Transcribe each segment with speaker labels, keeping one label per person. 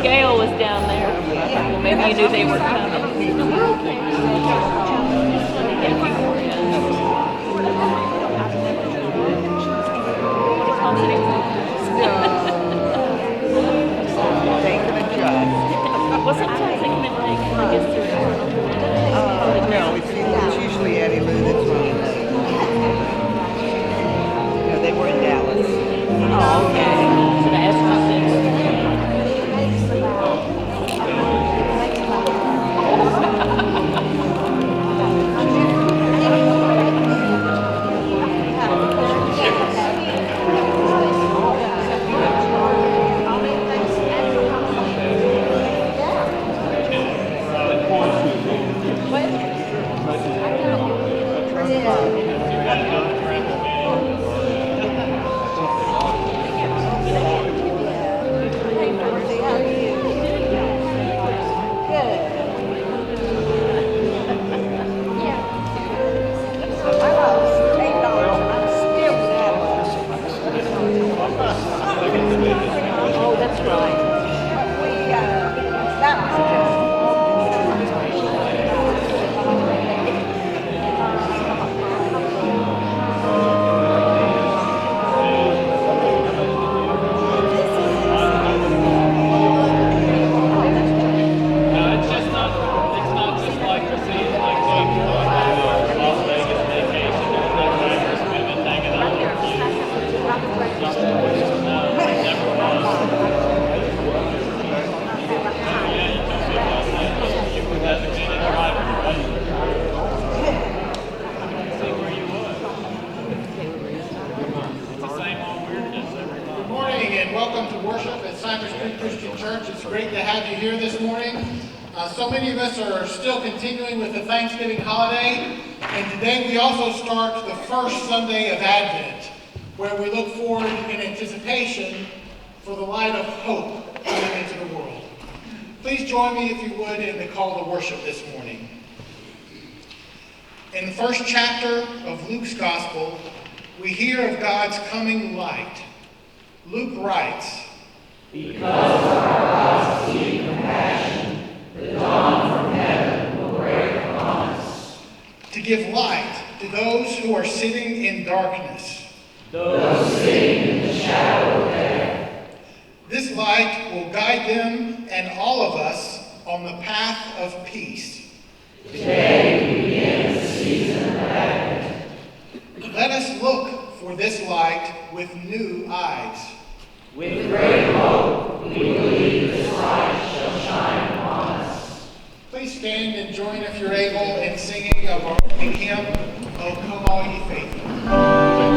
Speaker 1: Gail was down there. Well, maybe you knew they were coming. Well, sometimes they can take, I guess, through
Speaker 2: no, it's usually Addie Lou that's running it. No, they were in Dallas.
Speaker 1: Oh, okay. So that's
Speaker 3: welcome to worship at Cypress Christian Church. It's great to have you here this morning. So many of us are still continuing with the Thanksgiving holiday, and today we also start the first Sunday of Advent, where we look forward in anticipation for the light of hope coming into the world. Please join me, if you would, in the call to worship this morning. In the first chapter of Luke's Gospel, we hear of God's coming light. Luke writes,
Speaker 4: "Because of our God's deep compassion, the dawn from heaven will break upon us,
Speaker 3: to give light to those who are sitting in darkness,
Speaker 4: those sitting in the shadow of death.
Speaker 3: This light will guide them and all of us on the path of peace."
Speaker 4: Today we begin the season of Advent.
Speaker 3: Let us look for this light with new eyes.
Speaker 4: With great hope, we believe this light shall shine upon us.
Speaker 3: Please stand and join, if you're able, in singing of our opening hymn, "O Come All Ye Faithful."
Speaker 4: Oh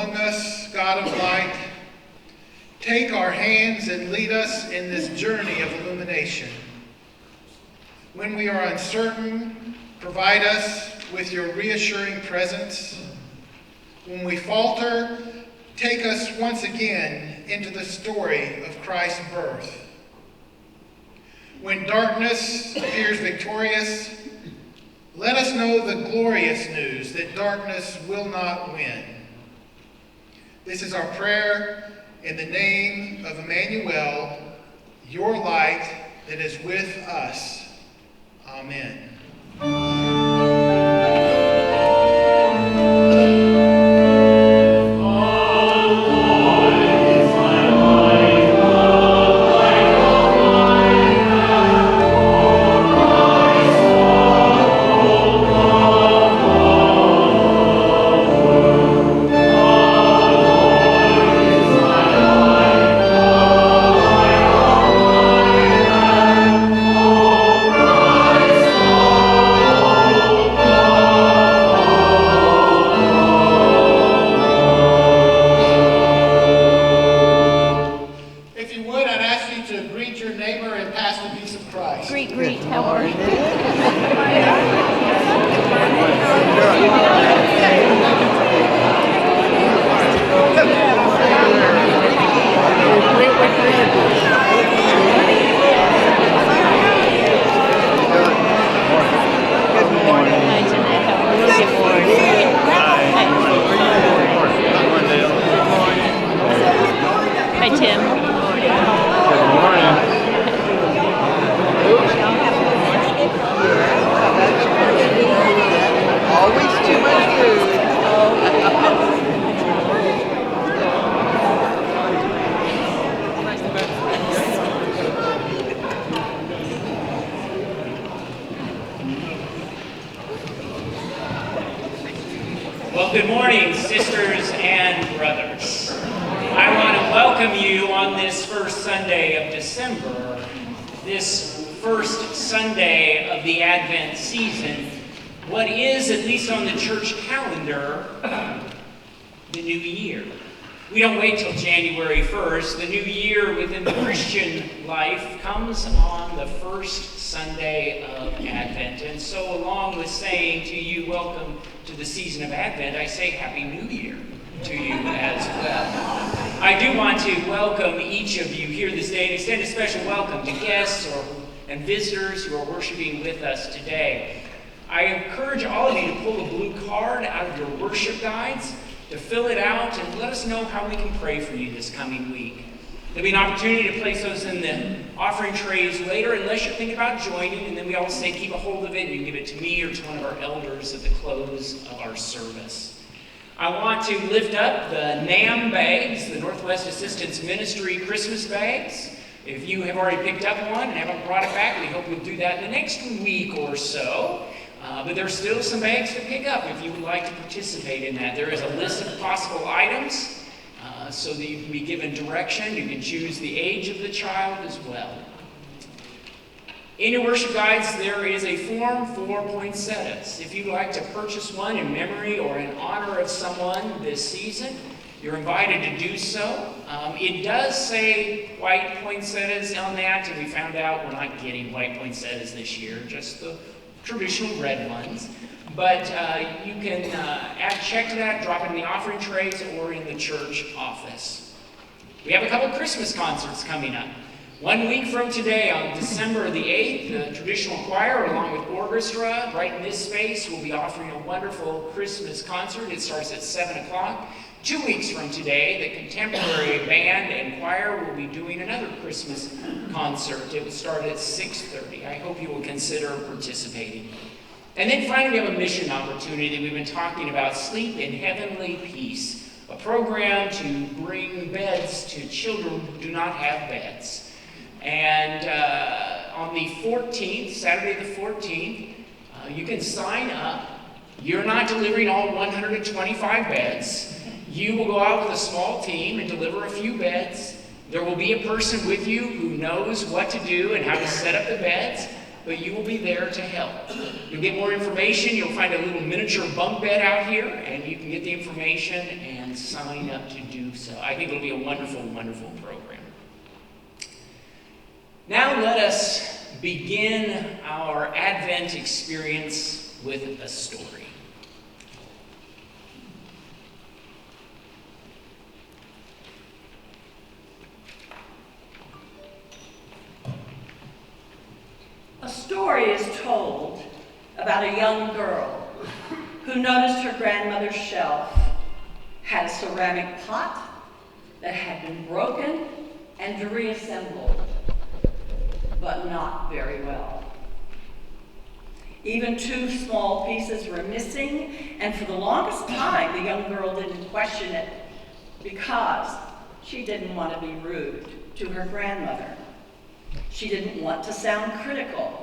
Speaker 3: among us, God of light. Take our hands and lead us in this journey of illumination. When we are uncertain, provide us with your reassuring presence. When we falter, take us once again into the story of Christ's birth. When darkness appears victorious, let us know the glorious news that darkness will not win. This is our prayer in the name of Emmanuel, your light that is with us. Amen.
Speaker 5: Well, good morning, sisters and brothers. I want to welcome you on this first Sunday of December, this first Sunday of the Advent season, what is, at least on the church calendar, the new year. We don't wait till January 1st. The new year within the Christian life comes on the first Sunday of Advent. And so along with saying to you, welcome to the season of Advent, I say Happy New Year to you as well. I do want to welcome each of you here this day and extend a special welcome to guests and visitors who are worshiping with us today. I encourage all of you to pull a blue card out of your worship guides, to fill it out and let us know how we can pray for you this coming week. There'll be an opportunity to place those in the offering trays later, unless you're thinking about joining, and then we always say keep a hold of it, and you can give it to me or to one of our elders at the close of our service. I want to lift up the NAM bags, the Northwest Assistance Ministry Christmas bags. If you have already picked up one and haven't brought it back, we hope you'll do that in the next week or so. But there's still some bags to pick up if you would like to participate in that. There is a list of possible items so that you can be given direction. You can choose the age of the child as well. In your worship guides, there is a form for poinsettias. If you'd like to purchase one in memory or in honor of someone this season, you're invited to do so. It does say white poinsettias on that, and we found out we're not getting white poinsettias this year, just the traditional red ones. But you can add check to that, drop it in the offering trays or in the church office. We have a couple of Christmas concerts coming up. 1 week from today, on December the 8th, the traditional choir, along with orchestra, right in this space, will be offering a wonderful Christmas concert. It starts at 7 o'clock. 2 weeks from today, the contemporary band and choir will be doing another Christmas concert. It will start at 6:30. I hope you will consider participating. And then finally, we have a mission opportunity. We've been talking about Sleep in Heavenly Peace, a program to bring beds to children who do not have beds. And on the 14th, Saturday the 14th, you can sign up. You're not delivering all 125 beds. You will go out with a small team and deliver a few beds. There will be a person with you who knows what to do and how to set up the beds. but you will be there to help. You'll get more information. You'll find a little miniature bunk bed out here, and you can get the information and sign up to do so. I think it'll be a wonderful, wonderful program. Now let us begin our Advent experience with a story.
Speaker 6: A story is told about a young girl who noticed her grandmother's shelf had a ceramic pot that had been broken and reassembled, but not very well. Even 2 small pieces were missing, and for the longest time, the young girl didn't question it because she didn't want to be rude to her grandmother. She didn't want to sound critical.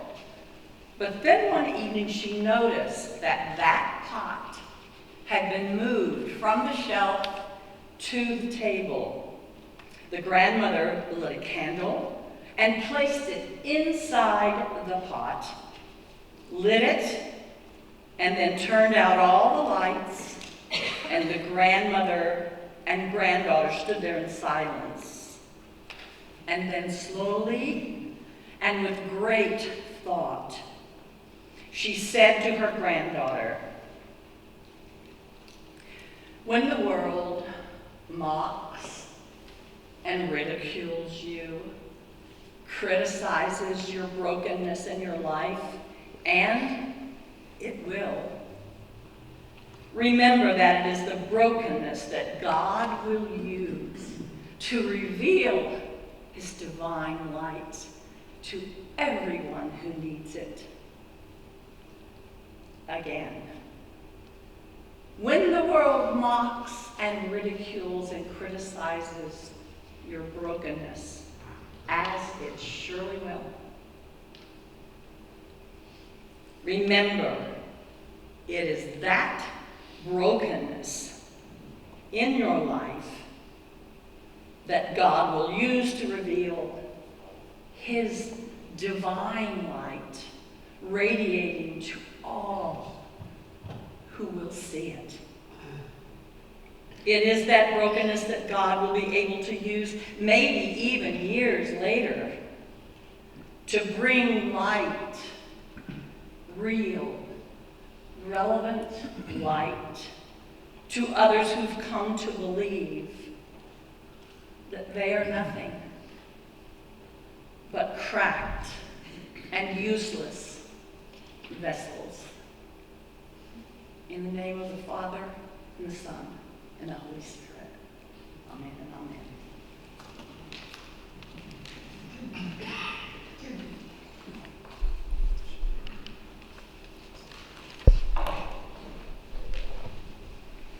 Speaker 6: But then one evening she noticed that that pot had been moved from the shelf to the table. The grandmother lit a candle and placed it inside the pot, lit it, and then turned out all the lights, and the grandmother and granddaughter stood there in silence. And then slowly and with great thought, she said to her granddaughter, "When the world mocks and ridicules you, criticizes your brokenness in your life, and it will, remember that it is the brokenness that God will use to reveal His divine light to everyone who needs it." Again, when the world mocks and ridicules and criticizes your brokenness, as it surely will, remember, it is that brokenness in your life that God will use to reveal His divine light, radiating to all who will see it. It is that brokenness that God will be able to use, maybe even years later, to bring light, real, relevant light, to others who've come to believe that they are nothing but cracked and useless vessels. In the name of the Father, and the Son, and the Holy Spirit. Amen and amen.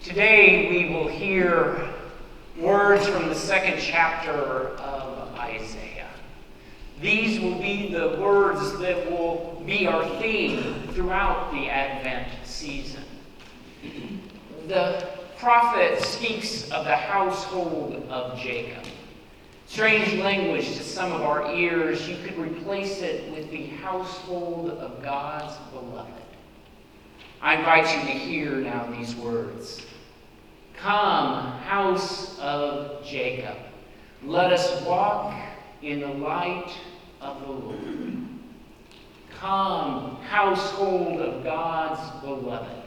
Speaker 5: Today we will hear words from the 2nd chapter of Isaiah. These will be the words that will be our theme throughout the Advent season. The prophet speaks of the household of Jacob. Strange language to some of our ears. You could replace it with the household of God's beloved. I invite you to hear now these words. Come, house of Jacob, let us walk in the light of the Lord. Come, household of God's beloved,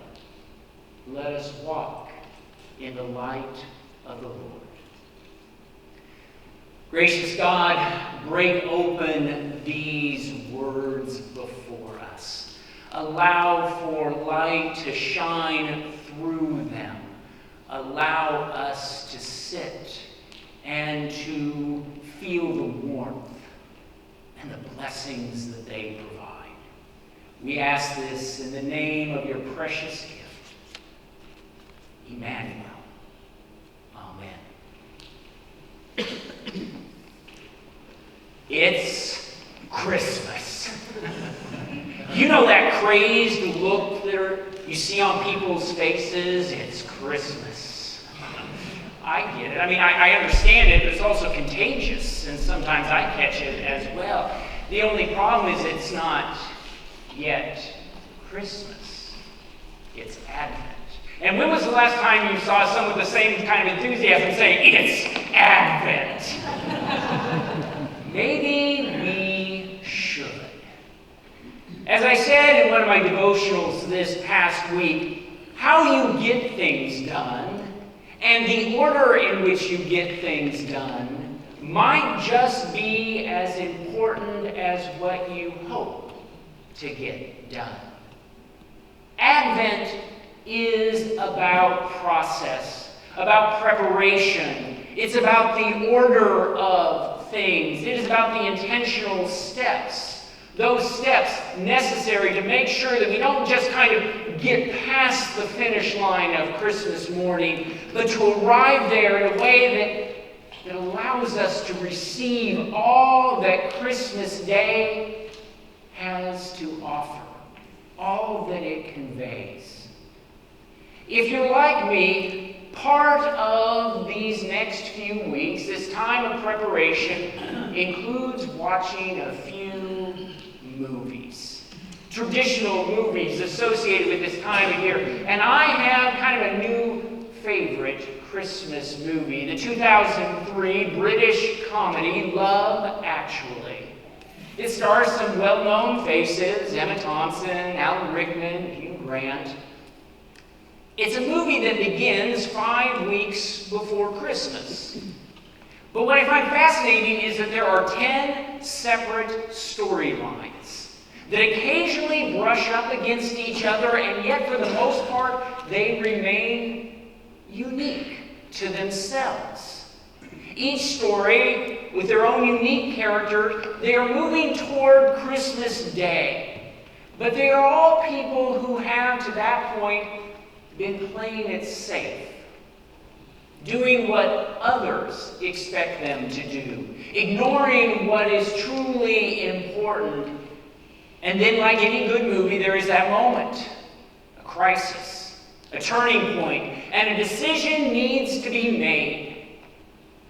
Speaker 5: let us walk in the light of the Lord. Gracious God, break open these words before us. Allow for light to shine through them. Allow us to sit and to feel the warmth and the blessings that they provide. We ask this in the name of your precious gift, Emmanuel. Amen. It's Christmas. You know that crazed look that you see on people's faces? It's Christmas. I get it. I mean, I understand it, but it's also contagious, and sometimes I catch it as well. The only problem is it's not yet Christmas. It's Advent. And when was the last time you saw someone with the same kind of enthusiasm say, it's Advent? Maybe we should. As I said in one of my devotionals this past week, how you get things done and the order in which you get things done might just be as important as what you hope to get done. Advent is about process, about preparation. It's about the order of things. It is about the intentional steps, those steps necessary to make sure that we don't just kind of get past the finish line of Christmas morning, but to arrive there in a way that allows us to receive all that Christmas Day has to offer, all that it conveys. If you're like me, part of these next few weeks, this time of preparation, includes watching a few movies. Traditional movies associated with this time of year. And I have kind of a new favorite Christmas movie, the 2003 British comedy Love Actually. It stars some well-known faces, Emma Thompson, Alan Rickman, Hugh Grant. It's a movie that begins 5 weeks before Christmas. But what I find fascinating is that there are 10 separate storylines that occasionally brush up against each other, and yet for the most part, they remain unique to themselves. Each story, with their own unique character, they are moving toward Christmas Day. But they are all people who have, to that point, been playing it safe, doing what others expect them to do, ignoring what is truly important. And then, like any good movie, there is that moment, a crisis, a turning point, and a decision needs to be made.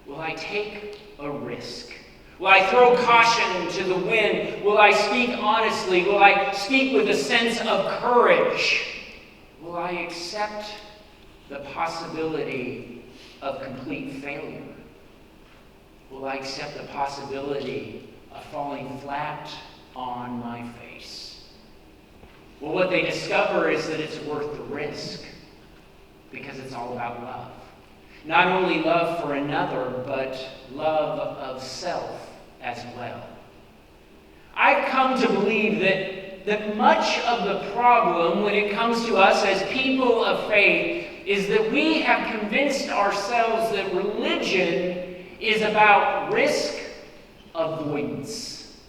Speaker 5: Will I take a risk? Will I throw caution to the wind? Will I speak honestly? Will I speak with a sense of courage? Will I accept the possibility of complete failure? Will I accept the possibility of falling flat on my face? Well, what they discover is that it's worth the risk because it's all about love. Not only love for another, but love of self as well. I've come to believe that much of the problem when it comes to us as people of faith is that we have convinced ourselves that religion is about risk avoidance.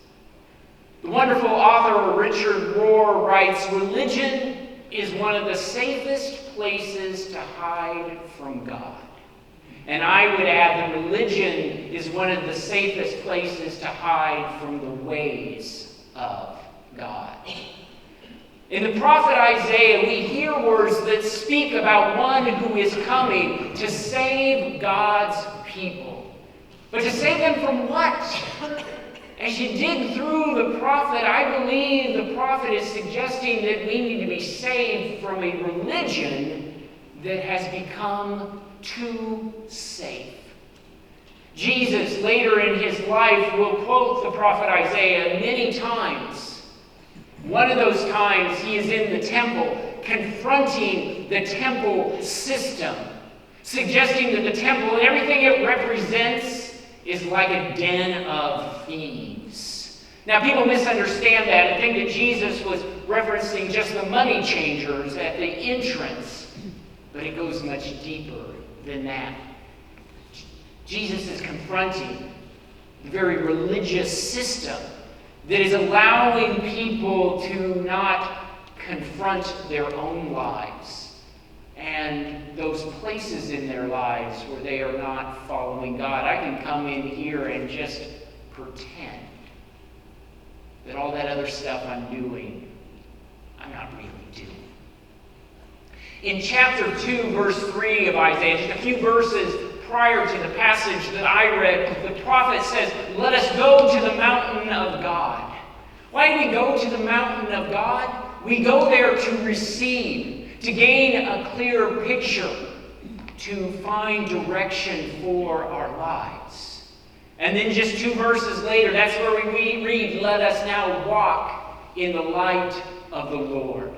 Speaker 5: The wonderful author Richard Rohr writes, "Religion is one of the safest places to hide from God." And I would add that religion is one of the safest places to hide from the ways of God. In the prophet Isaiah, we hear words that speak about one who is coming to save God's people. But to save them from what? As you dig through the prophet, I believe the prophet is suggesting that we need to be saved from a religion that has become too safe. Jesus, later in his life, will quote the prophet Isaiah many times. One of those times, he is in the temple, confronting the temple system, suggesting that the temple and everything it represents is like a den of thieves. Now, people misunderstand that and think that Jesus was referencing just the money changers at the entrance, but it goes much deeper than that. Jesus is confronting the very religious system that is allowing people to not confront their own lives and those places in their lives where they are not following God. I can come in here and just pretend that all that other stuff I'm doing, I'm not really doing. In chapter 2, verse 3 of Isaiah, just a few verses prior to the passage that I read, the prophet says, let us go to the mountain of God. Why do we go to the mountain of God? We go there to receive, to gain a clear picture, to find direction for our lives. And then just 2 verses later, that's where we read, let us now walk in the light of the Lord.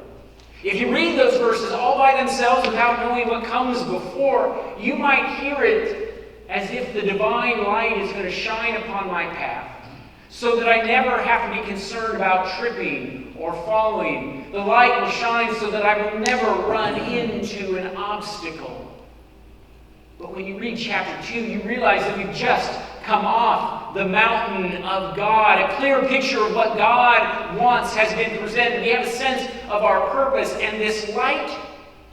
Speaker 5: If you read those verses all by themselves without knowing what comes before, you might hear it as if the divine light is going to shine upon my path, so that I never have to be concerned about tripping or falling. The light will shine so that I will never run into an obstacle. But when you read chapter 2, you realize that we've just come off the mountain of God. A clear picture of what God wants has been presented. We have a sense of our purpose. And this light,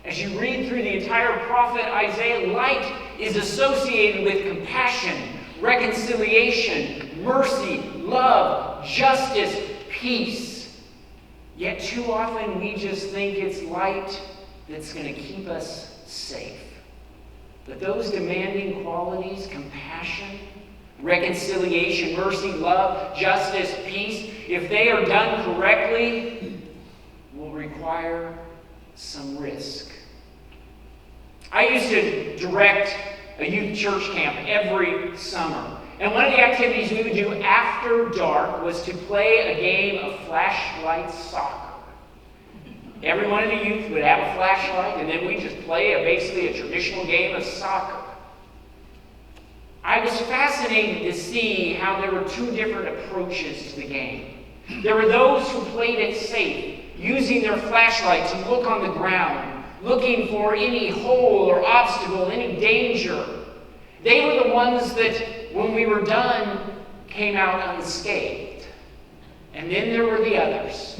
Speaker 5: as you read through the entire prophet Isaiah, light is associated with compassion, reconciliation, mercy, love, justice, peace. Yet too often we just think it's light that's going to keep us safe. But those demanding qualities, compassion, reconciliation, mercy, love, justice, peace, if they are done correctly, will require some risk. I used to direct a youth church camp every summer. And one of the activities we would do after dark was to play a game of flashlight soccer. Every one of the youth would have a flashlight, and then we'd just play basically a traditional game of soccer. I was fascinated to see how there were 2 different approaches to the game. There were those who played it safe, using their flashlight to look on the ground, looking for any hole or obstacle, any danger. They were the ones that, when we were done, came out unscathed. And then there were the others.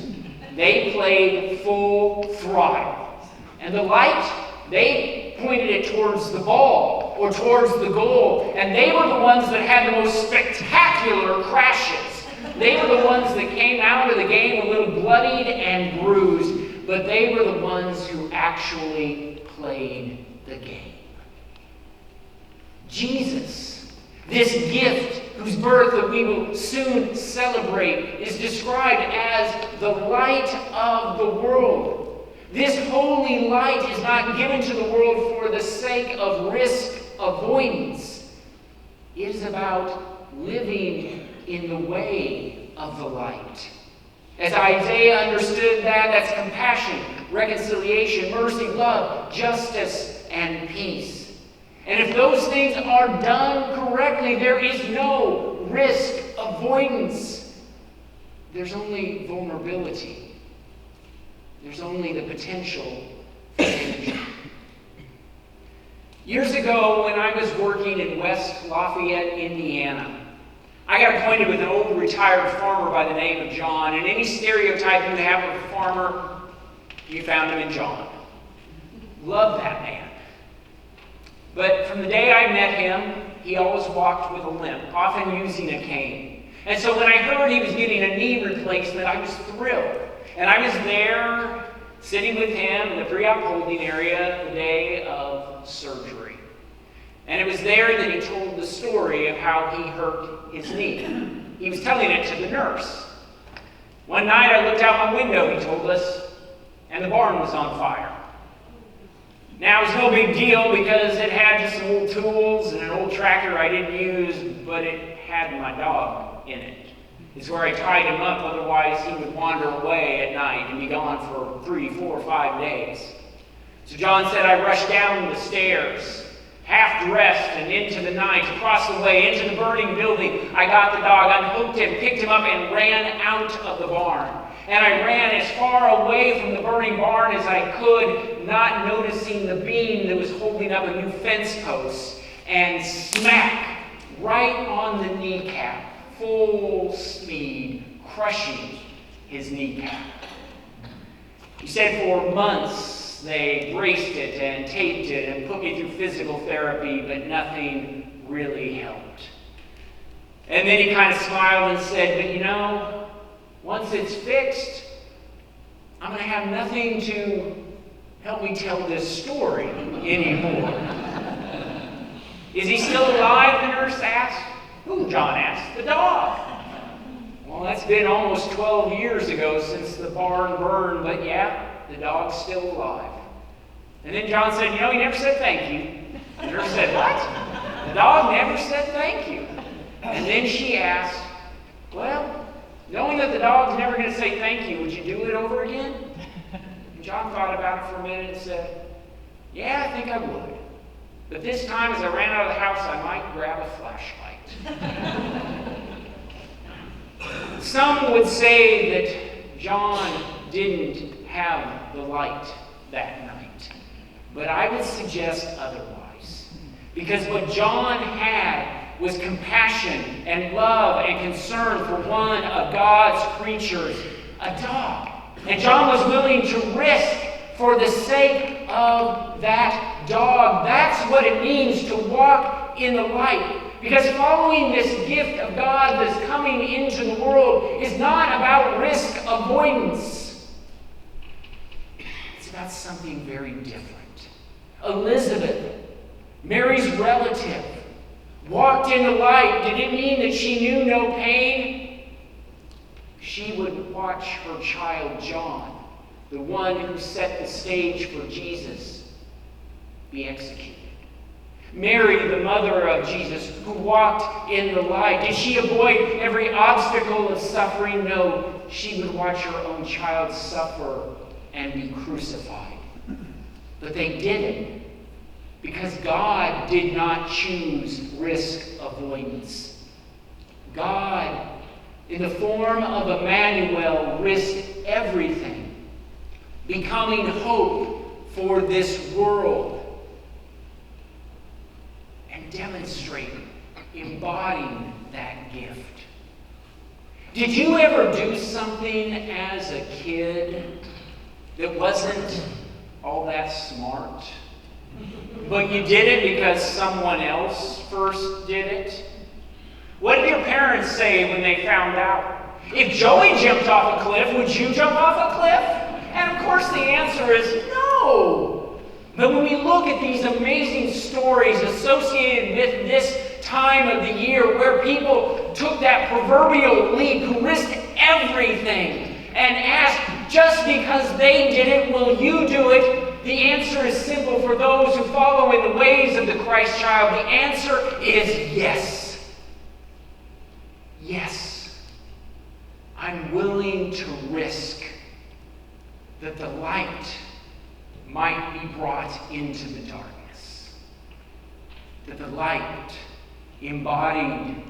Speaker 5: They played full throttle. And the light, they pointed it towards the ball or towards the goal. And they were the ones that had the most spectacular crashes. They were the ones that came out of the game a little bloodied and bruised. But they were the ones who actually played the game. Jesus, this gift whose birth that we will soon celebrate, is described as the light of the world. This holy light is not given to the world for the sake of risk avoidance. It is about living in the way of the light. As Isaiah understood that, that's compassion, reconciliation, mercy, love, justice, and peace. And if those things are done correctly, there is no risk avoidance. There's only vulnerability. There's only the potential for danger. Years ago, when I was working in West Lafayette, Indiana, I got acquainted with an old retired farmer by the name of John. And any stereotype you have of a farmer, you found him in John. Loved that man. But from the day I met him, he always walked with a limp, often using a cane. And so when I heard he was getting a knee replacement, I was thrilled. And I was there, sitting with him in the pre-op holding area the day of surgery. And it was there that he told the story of how he hurt his knee. He was telling it to the nurse. One night I looked out my window, he told us, and the barn was on fire. Now, it was no big deal because it had just some old tools and an old tractor I didn't use, but it had my dog in it. It's where I tied him up, otherwise he would wander away at night and be gone for 3, 4, 5 days. So John said I rushed down the stairs, half dressed and into the night, across the way, into the burning building. I got the dog, unhooked him, picked him up, and ran out of the barn. And I ran as far away from the burning barn as I could, not noticing the beam that was holding up a new fence post, and smack, right on the kneecap, full speed, crushing his kneecap. He said for months they braced it and taped it and put me through physical therapy, but nothing really helped. And then he kind of smiled and said, but you know, once it's fixed, I'm going to have nothing to help me tell this story anymore. Is he still alive, the nurse asked. Who? John asked. The dog. Well, that's been almost 12 years ago since the barn burned, but yeah, the dog's still alive. And then John said, you know, he never said thank you. The nurse said, what? The dog never said thank you. And then she asked, well, knowing that the dog's never going to say thank you, would you do it over again? And John thought about it for a minute and said, yeah, I think I would. But this time, as I ran out of the house, I might grab a flashlight. Some would say that John didn't have the light that night. But I would suggest otherwise. Because what John had was compassion and love and concern for one of God's creatures, a dog. And John was willing to risk for the sake of that dog. That's what it means to walk in the light. Because following this gift of God that's coming into the world is not about risk avoidance. It's about something very different. Elizabeth, Mary's relative, walked in the light. Did it mean that she knew no pain? She would watch her child John, the one who set the stage for Jesus, be executed. Mary, the mother of Jesus, who walked in the light. Did she avoid every obstacle of suffering? No, she would watch her own child suffer and be crucified. But they didn't, because God did not choose risk avoidance. God, in the form of Emmanuel, risked everything, becoming hope for this world, and demonstrating, embodying that gift. Did you ever do something as a kid that wasn't all that smart, but you did it because someone else first did it? What did your parents say when they found out? If Joey jumped off a cliff, would you jump off a cliff? And of course the answer is no. But when we look at these amazing stories associated with this time of the year where people took that proverbial leap, who risked everything, and asked, just because they did it, will you do it? The answer is simple for those who follow in the ways of the Christ child. The answer is yes. Yes. I'm willing to risk that the light might be brought into the darkness. That the light, embodied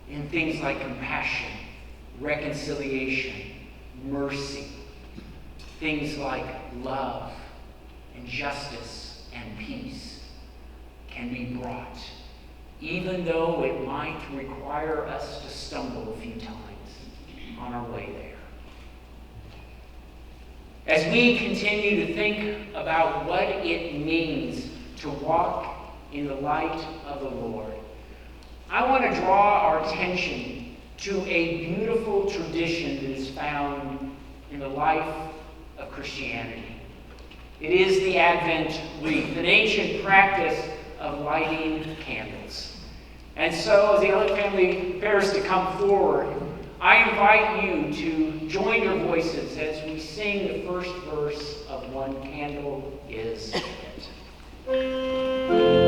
Speaker 5: in things like compassion, reconciliation, mercy, things like love and justice and peace, can be brought, even though it might require us to stumble a few times on our way there. As we continue to think about what it means to walk in the light of the Lord, I want to draw our attention to a beautiful tradition that is found in the life of Christianity. It is the Advent wreath, an ancient practice of lighting candles. And so, as the Elliott family prepares to come forward, I invite you to join your voices as we sing the first verse of One Candle is Lit.
Speaker 4: You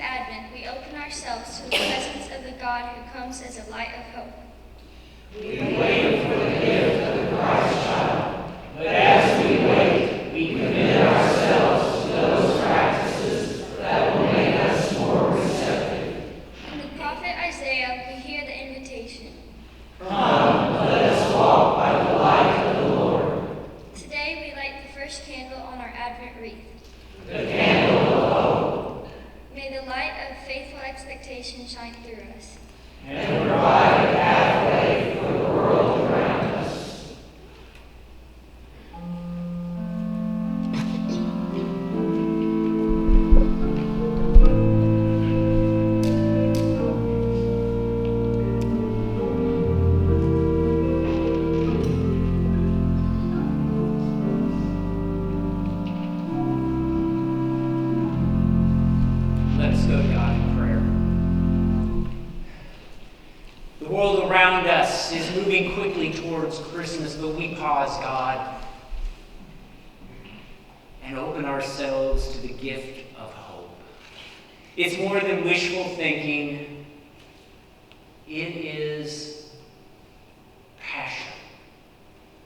Speaker 7: Advent, we open ourselves to the presence of the God who comes as a light of hope.
Speaker 4: We wait for the gift of the Christ child, but as we wait, we commit ourselves to those practices that will make us more receptive.
Speaker 7: In the prophet Isaiah, we hear the invitation.
Speaker 4: Come, let us walk by the light of the Lord.
Speaker 7: Today we light the first candle on our Advent wreath.
Speaker 4: The candle of hope,
Speaker 7: May the light of faithful expectation shine through us.
Speaker 4: and provide a pathway for the world around us.
Speaker 5: Let us go to God in prayer. The world around us is moving quickly towards Christmas, but we pause, God, and open ourselves to the gift of hope. It's more than wishful thinking. It is passion.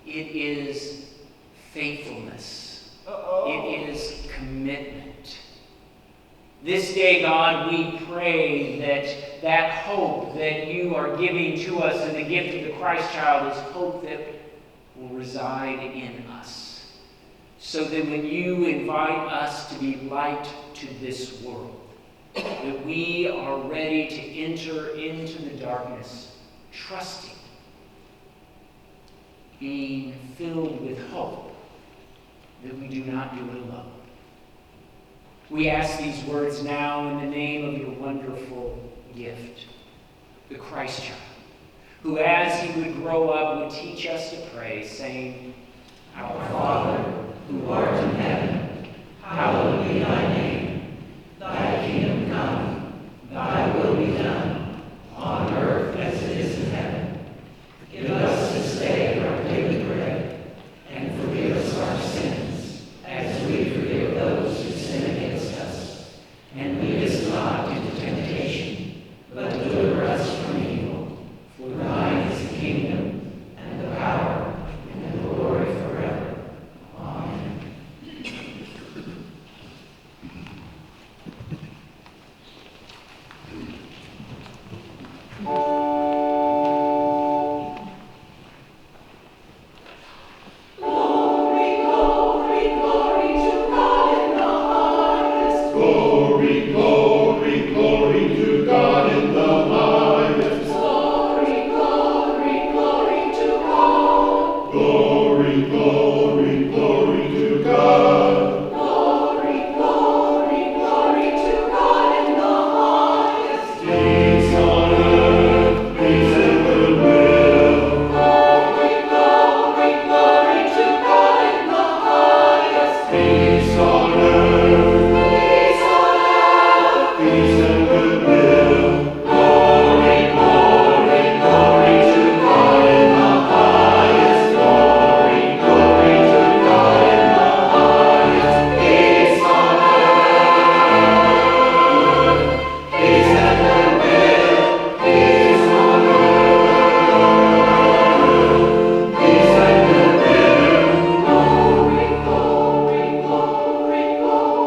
Speaker 5: It is faithfulness. It is commitment. This day, God, we pray that that hope that you are giving to us in the gift of the Christ child is hope that will reside in us. So that when you invite us to be light to this world, that we are ready to enter into the darkness, trusting, being filled with hope that we do not do it alone. We ask these words now in the name of your wonderful gift, the Christ child, who as he would grow up would teach us to pray, saying, Our Father, who art in heaven, hallowed be thy name. Thy kingdom come, thy will be done, on earth as it is in heaven. Give us this day our daily bread, and forgive us our sins, as we forgive those who sin against us. And lead us not into temptation, but deliver us from evil. For thine is the kingdom, and the power, and the glory forever. Amen.
Speaker 4: Glory, glory, glory to God in the highest. Glory, glory, glory to God in the highest. Glory, glory, glory to God. Glory, glory, glory to God. Glory, glory, glory to God in the highest. Peace on earth, peace and goodwill. Glory, glory, glory to God in the highest. Peace on earth, peace and goodwill. Glory, glory, glory to God in the highest. Glory, glory to God in the highest. Peace on earth, peace and goodwill. Peace on earth, peace and goodwill. Glory, glory, glory, glory,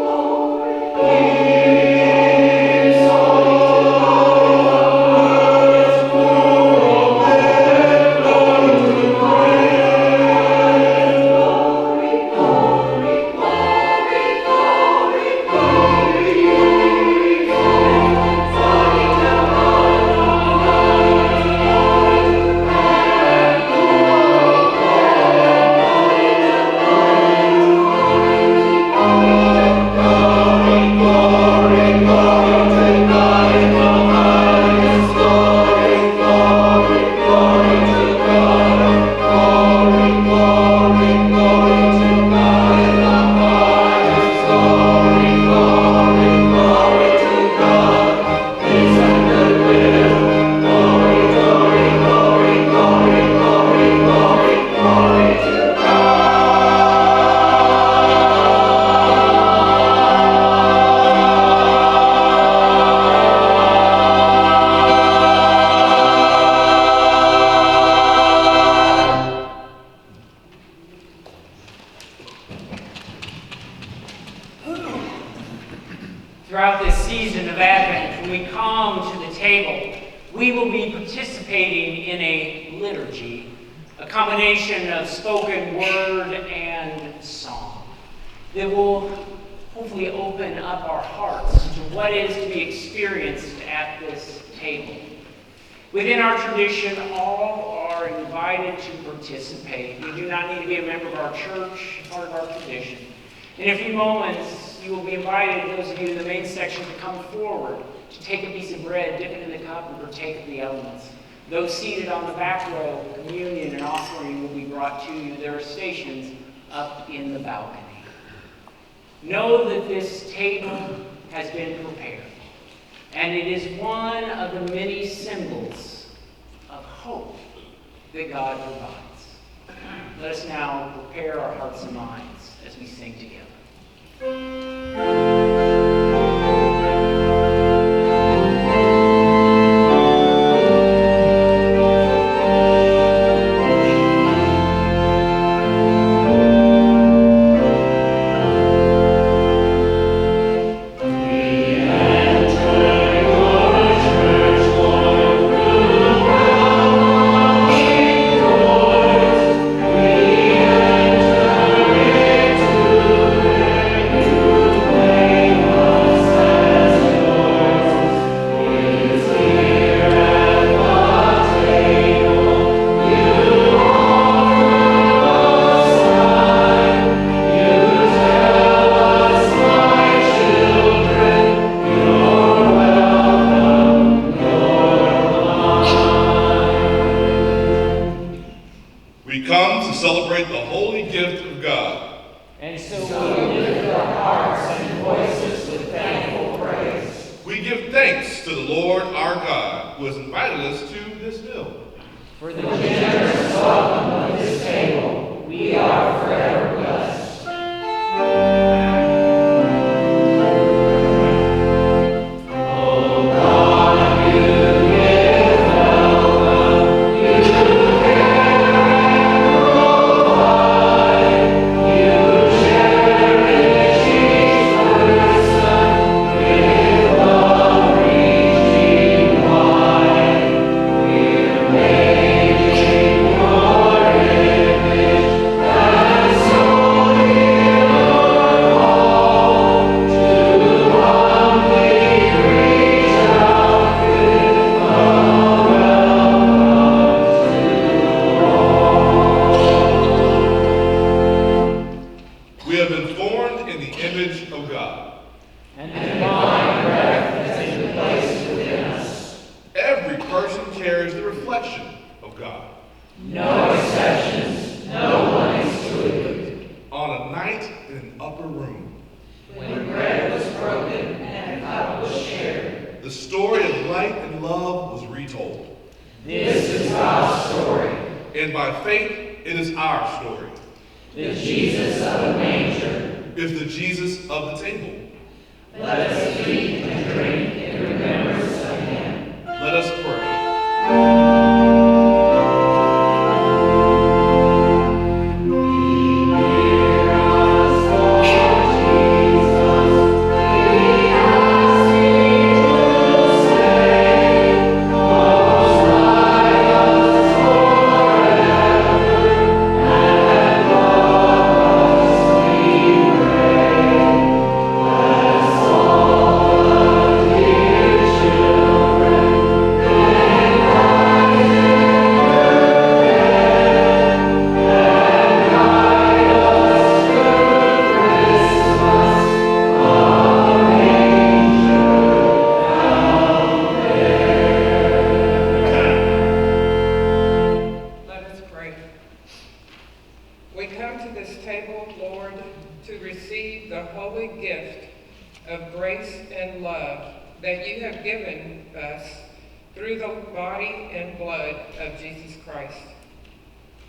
Speaker 4: glory, glory.
Speaker 5: Throughout this season of Advent, when we come to the table, we will be participating in a liturgy, a combination of spoken word and song that will hopefully open up our hearts to what is to be experienced at this table. Within our tradition, all are invited to participate. You do not need to be a member of our church, part of our tradition. In a few moments, you will be invited, those of you in the main section, to come forward, to take a piece of bread, dip it in the cup, and partake of the elements. Those seated on the back row, communion and offering will be brought to you. There are stations up in the balcony. Know that this table has been prepared, and it is one of the many symbols of hope that God provides. Let us now prepare our hearts and minds as we sing together.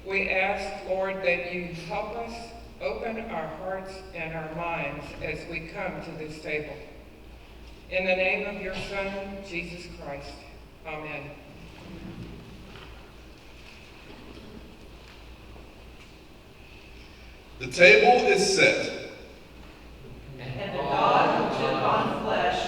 Speaker 8: We ask, Lord, that you help us open our hearts and our minds as we come to this table. In the name of your Son, Jesus Christ. Amen.
Speaker 4: The table is set.
Speaker 6: And the God who took on flesh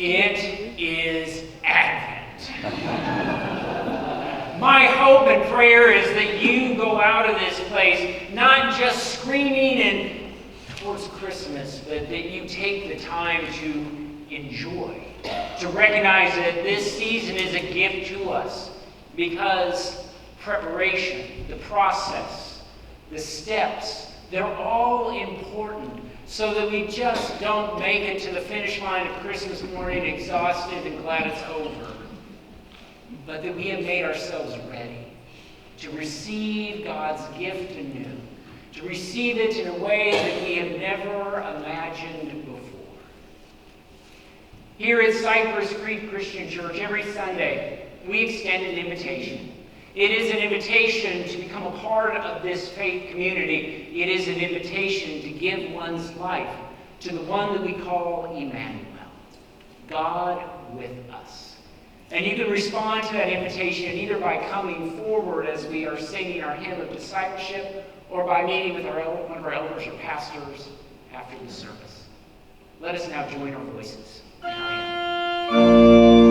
Speaker 5: It is Advent. My hope and prayer is that you go out of this place not just screaming and towards Christmas, but that you take the time to enjoy, to recognize that this season is a gift to us, because preparation, the process, the steps, they're all important, so that we just don't make it to the finish line of Christmas morning exhausted and glad it's over, but that we have made ourselves ready to receive God's gift anew, to receive it in a way that we have never imagined before. Here at Cypress Creek Christian Church, every Sunday, we extend an invitation. It is an invitation to become a part of this faith community. It is an invitation to give one's life to the one that we call Emmanuel, God with us. And you can respond to that invitation either by coming forward as we are singing our hymn of discipleship, or by meeting with one of our elders or pastors after the service. Let us now join our voices in our hymn.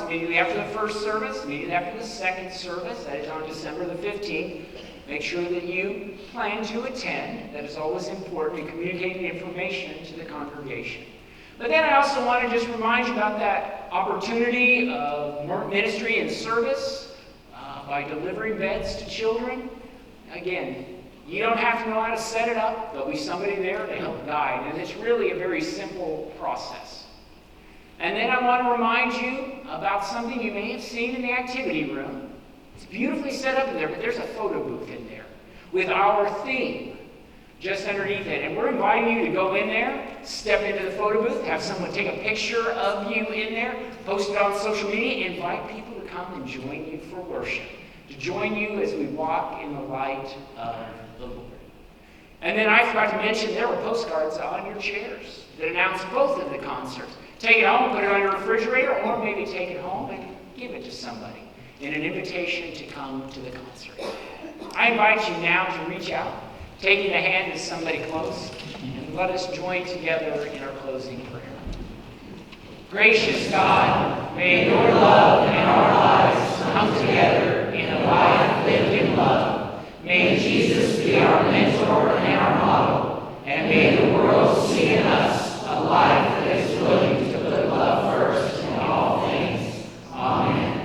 Speaker 5: Immediately after the first service, immediately after the second service, that is on December the 15th. Make sure that you plan to attend. That is always important in communicating information to the congregation. But then I also want to just remind you about that opportunity of ministry and service by delivering beds to children. Again, you don't have to know how to set it up. There'll be somebody there to help guide, and it's really a very simple process. And then I want to remind you about something you may have seen in the activity room. It's beautifully set up in there, but there's a photo booth in there with our theme just underneath it. And we're inviting you to go in there, step into the photo booth, have someone take a picture of you in there, post it on social media, invite people to come and join you for worship, to join you as we walk in the light of the Lord. And then I forgot to mention there were postcards on your chairs that announce both of the concerts. Take it home, put it on your refrigerator, or maybe take it home and give it to somebody in an invitation to come to the concert. I invite you now to reach out, taking a hand of somebody close, and let us join together in our closing prayer. Gracious God, may your love and our lives come together in a life lived in love. May Jesus be our mentor and our model, and may the world see in us a life that is willing to put love first in all things. Amen.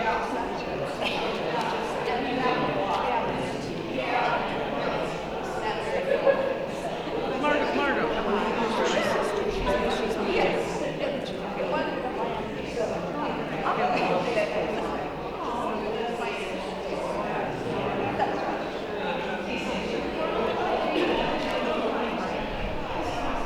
Speaker 6: Yeah.